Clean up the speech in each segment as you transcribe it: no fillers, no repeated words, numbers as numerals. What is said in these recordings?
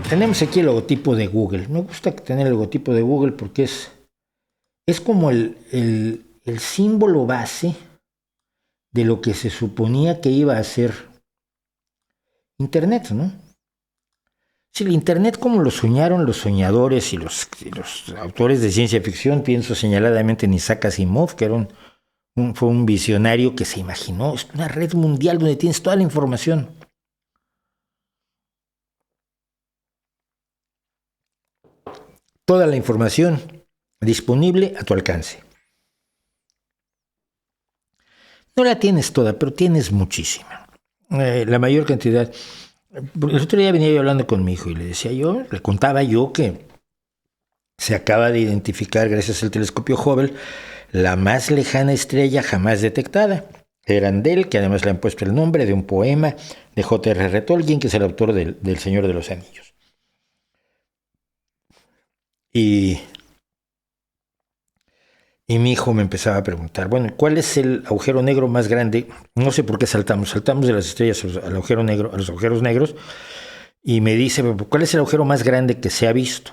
tenemos aquí el logotipo de Google. Me gusta tener el logotipo de Google porque es como el símbolo base de lo que se suponía que iba a ser Internet, ¿no? Sí, el Internet como lo soñaron los soñadores y los autores de ciencia ficción, pienso señaladamente en Isaac Asimov, que era fue un visionario que se imaginó es una red mundial donde tienes toda la información. Toda la información disponible a tu alcance. No la tienes toda, pero tienes muchísima. La mayor cantidad. El otro día venía yo hablando con mi hijo y le contaba yo que se acaba de identificar, gracias al telescopio Hubble, la más lejana estrella jamás detectada. Earendel, que además le han puesto el nombre de un poema de J.R.R. Tolkien, que es el autor del Señor de los Anillos. Y mi hijo me empezaba a preguntar, bueno, ¿cuál es el agujero negro más grande? No sé por qué saltamos de las estrellas al agujero negro, a los agujeros negros, y me dice, ¿cuál es el agujero más grande que se ha visto?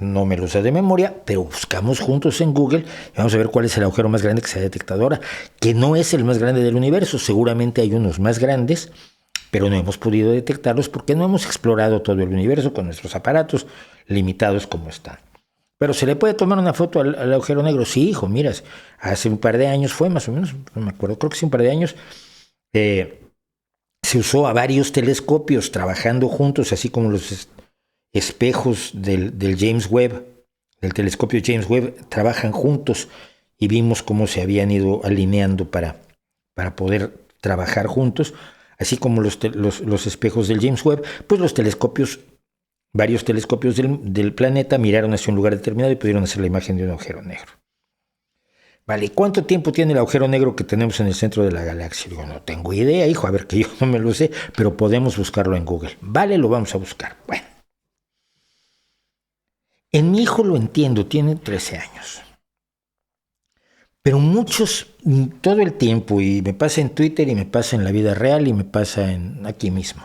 No me lo sé de memoria, pero buscamos juntos en Google y vamos a ver cuál es el agujero más grande que se ha detectado ahora, que no es el más grande del universo, seguramente hay unos más grandes, pero no hemos podido detectarlos porque no hemos explorado todo el universo con nuestros aparatos limitados como están. Pero ¿se le puede tomar una foto al agujero negro? Sí, hijo, miras, hace un par de años fue más o menos, no me acuerdo, creo que sí, un par de años, se usó a varios telescopios trabajando juntos, así como los espejos del James Webb, del telescopio James Webb, trabajan juntos y vimos cómo se habían ido alineando para poder trabajar juntos, así como los espejos del James Webb, pues los telescopios, varios telescopios del planeta miraron hacia un lugar determinado y pudieron hacer la imagen de un agujero negro. Vale, ¿cuánto tiempo tiene el agujero negro que tenemos en el centro de la galaxia? Digo, no tengo idea, hijo, a ver, que yo no me lo sé, pero podemos buscarlo en Google. Vale, lo vamos a buscar. Bueno. En mi hijo lo entiendo, tiene 13 años. Pero muchos, todo el tiempo, y me pasa en Twitter, y me pasa en la vida real, y me pasa aquí mismo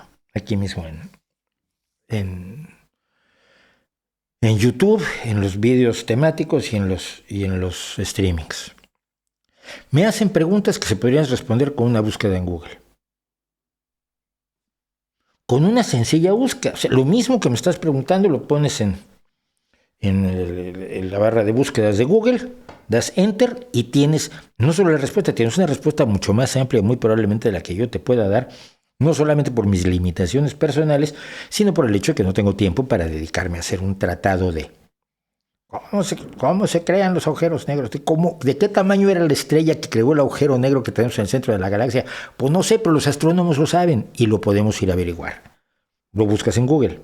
en YouTube, en los vídeos temáticos y en los streamings. Me hacen preguntas que se podrían responder con una búsqueda en Google. Con una sencilla búsqueda. O sea, lo mismo que me estás preguntando lo pones en la barra de búsquedas de Google, das Enter y tienes no solo la respuesta, tienes una respuesta mucho más amplia, muy probablemente de la que yo te pueda dar, no solamente por mis limitaciones personales, sino por el hecho de que no tengo tiempo para dedicarme a hacer un tratado de cómo se crean los agujeros negros, de qué tamaño era la estrella que creó el agujero negro que tenemos en el centro de la galaxia. Pues no sé, pero los astrónomos lo saben y lo podemos ir a averiguar. Lo buscas en Google.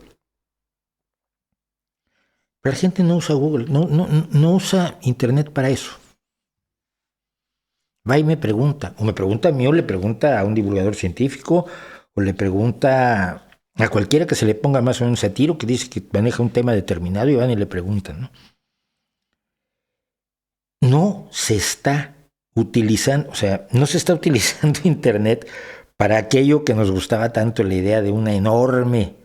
Pero la gente no usa Google, no usa Internet para eso. Va y me pregunta, o me pregunta a mí, o le pregunta a un divulgador científico, o le pregunta a cualquiera que se le ponga más o menos a tiro, que dice que maneja un tema determinado y van y le preguntan, ¿no? No se está utilizando, o sea, no se está utilizando Internet para aquello que nos gustaba tanto, la idea de una enorme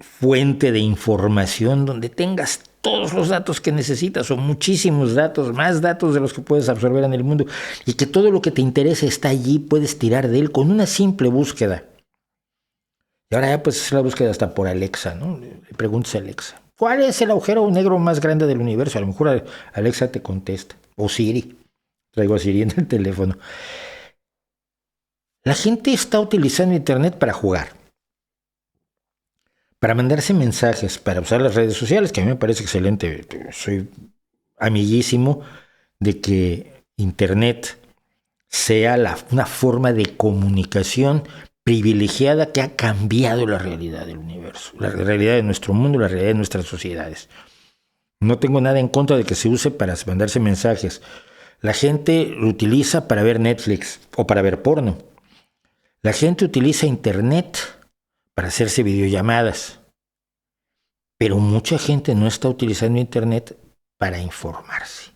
fuente de información donde tengas todos los datos que necesitas o muchísimos datos, más datos de los que puedes absorber en el mundo y que todo lo que te interese está allí, puedes tirar de él con una simple búsqueda. Y ahora ya puedes hacer la búsqueda hasta por Alexa, ¿no? Le preguntas a Alexa, ¿cuál es el agujero negro más grande del universo? A lo mejor Alexa te contesta. O Siri. Traigo a Siri en el teléfono. La gente está utilizando Internet para jugar, para mandarse mensajes, para usar las redes sociales, que a mí me parece excelente. Soy amiguísimo de que Internet sea una forma de comunicación privilegiada que ha cambiado la realidad del universo, la realidad de nuestro mundo, la realidad de nuestras sociedades. No tengo nada en contra de que se use para mandarse mensajes. La gente lo utiliza para ver Netflix o para ver porno. La gente utiliza Internet para hacerse videollamadas. Pero mucha gente no está utilizando Internet para informarse.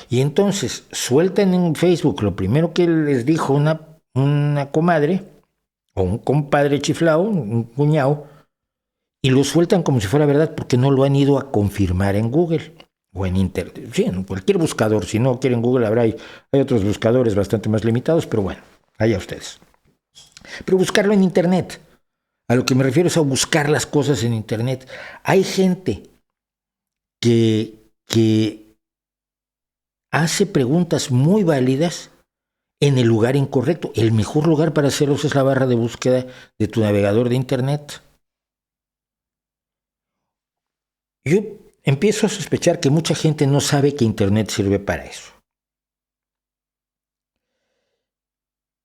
Y entonces sueltan en Facebook lo primero que les dijo una comadre o un compadre chiflado, un cuñado, y lo sueltan como si fuera verdad porque no lo han ido a confirmar en Google o en Internet. Sí, en cualquier buscador. Si no quieren Google, hay otros buscadores bastante más limitados, pero bueno, allá ustedes. Pero buscarlo en Internet. A lo que me refiero es a buscar las cosas en Internet. Hay gente que hace preguntas muy válidas en el lugar incorrecto. El mejor lugar para hacerlos es la barra de búsqueda de tu navegador de Internet. Yo empiezo a sospechar que mucha gente no sabe que Internet sirve para eso.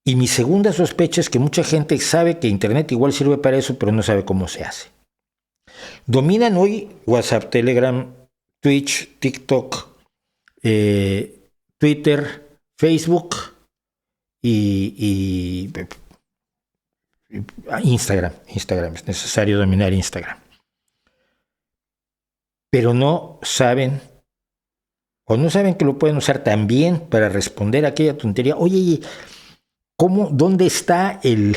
Y mi segunda sospecha es que mucha gente sabe que Internet igual sirve para eso, pero no sabe cómo se hace. Dominan hoy WhatsApp, Telegram, Twitch, TikTok, Twitter, Facebook y Instagram. Es necesario dominar Instagram. Pero no saben, o no saben que lo pueden usar también para responder a aquella tontería. Oye, ¿dónde está el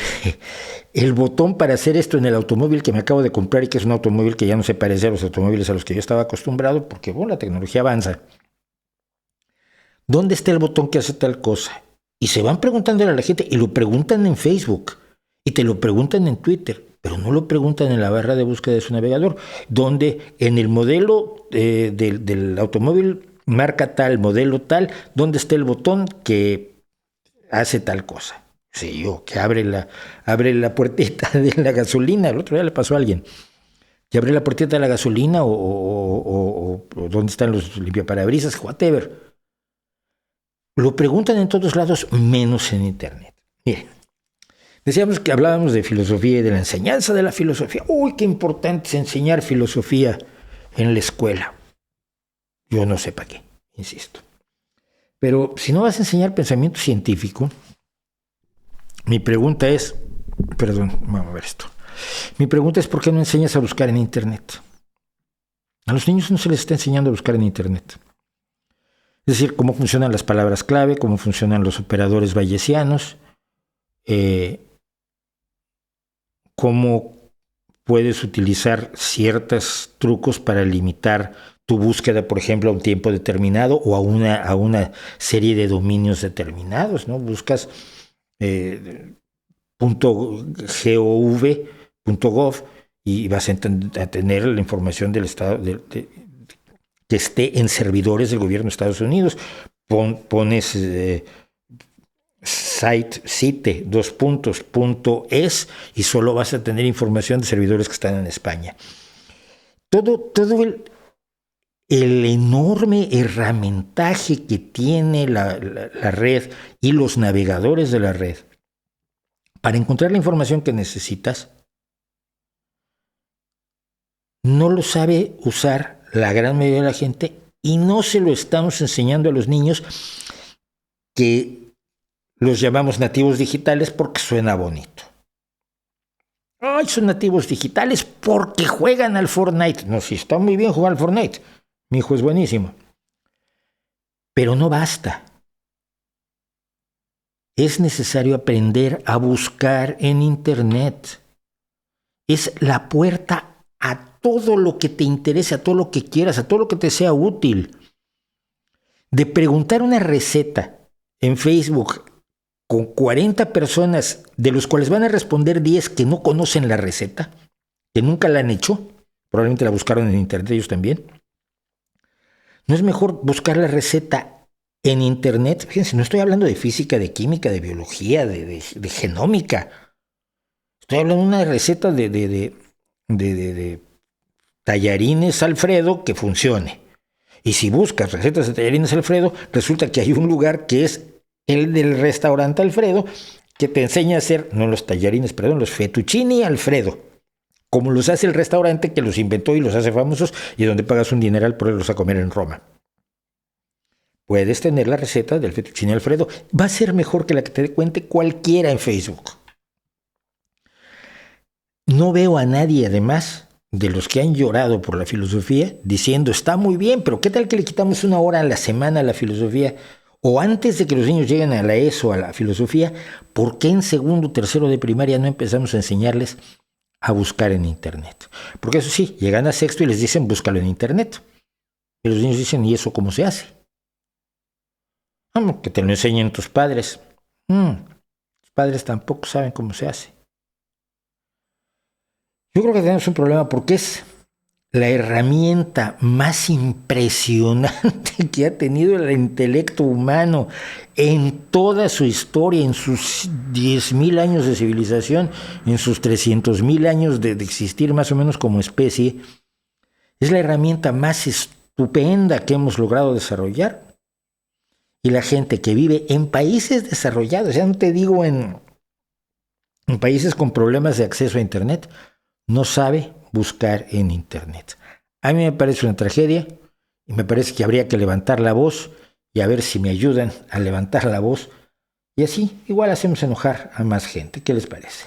botón para hacer esto en el automóvil que me acabo de comprar y que es un automóvil que ya no se parece a los automóviles a los que yo estaba acostumbrado? Porque, bueno, la tecnología avanza. ¿Dónde está el botón que hace tal cosa? Y se van preguntándole a la gente, y lo preguntan en Facebook, y te lo preguntan en Twitter, pero no lo preguntan en la barra de búsqueda de su navegador, donde en el modelo del automóvil marca tal, modelo tal, ¿dónde está el botón que hace tal cosa? Sí, que abre la puertita de la gasolina. El otro día le pasó a alguien que abre la puertita de la gasolina o dónde están los limpiaparabrisas, whatever. Lo preguntan en todos lados, menos en Internet. Miren, decíamos que hablábamos de filosofía y de la enseñanza de la filosofía. ¡Uy, qué importante es enseñar filosofía en la escuela! Yo no sé para qué, insisto. Pero si no vas a enseñar pensamiento científico, mi pregunta es, vamos a ver esto. Mi pregunta es, ¿por qué no enseñas a buscar en Internet? A los niños no se les está enseñando a buscar en Internet. Es decir, cómo funcionan las palabras clave, cómo funcionan los operadores bayesianos, cómo puedes utilizar ciertos trucos para limitar tu búsqueda, por ejemplo, a un tiempo determinado o a una serie de dominios determinados, ¿no? Buscas .gov y vas a tener la información del estado que esté en servidores del gobierno de Estados Unidos. Pones .es y solo vas a tener información de servidores que están en España. Todo el enorme herramientaje que tiene la red y los navegadores de la red para encontrar la información que necesitas, no lo sabe usar la gran mayoría de la gente y no se lo estamos enseñando a los niños, que los llamamos nativos digitales porque suena bonito. Ay, son nativos digitales porque juegan al Fortnite. No, sí, está muy bien jugar al Fortnite. Mi hijo es buenísimo. Pero no basta. Es necesario aprender a buscar en Internet. Es la puerta a todo lo que te interese, a todo lo que quieras, a todo lo que te sea útil. De preguntar una receta en Facebook con 40 personas, de los cuales van a responder 10 que no conocen la receta, que nunca la han hecho, probablemente la buscaron en Internet ellos también. ¿No es mejor buscar la receta en Internet? Fíjense, no estoy hablando de física, de química, de biología, de genómica. Estoy hablando de una receta de tallarines Alfredo que funcione. Y si buscas recetas de tallarines Alfredo, resulta que hay un lugar que es el del restaurante Alfredo, que te enseña a hacer, no los tallarines, perdón, los fettuccini Alfredo, como los hace el restaurante que los inventó y los hace famosos y donde pagas un dineral por irlos a comer en Roma. Puedes tener la receta del fettuccini Alfredo. Va a ser mejor que la que te cuente cualquiera en Facebook. No veo a nadie, además, de los que han llorado por la filosofía, diciendo, está muy bien, pero ¿qué tal que le quitamos 1 hora a la semana a la filosofía? O antes de que los niños lleguen a la ESO, a la filosofía, ¿por qué en segundo, tercero de primaria no empezamos a enseñarles a buscar en Internet? Porque eso sí, llegan a sexto y les dicen búscalo en Internet. Y los niños dicen, ¿y eso cómo se hace? Que te lo enseñen tus padres. Los padres tampoco saben cómo se hace. Yo creo que tenemos un problema porque es la herramienta más impresionante que ha tenido el intelecto humano en toda su historia, en sus 10.000 años de civilización, en sus 300.000 años de existir más o menos como especie. Es la herramienta más estupenda que hemos logrado desarrollar. Y la gente que vive en países desarrollados, ya no te digo en países con problemas de acceso a Internet, no sabe buscar en Internet. A mí me parece una tragedia y me parece que habría que levantar la voz y a ver si me ayudan a levantar la voz y así igual hacemos enojar a más gente. ¿Qué les parece?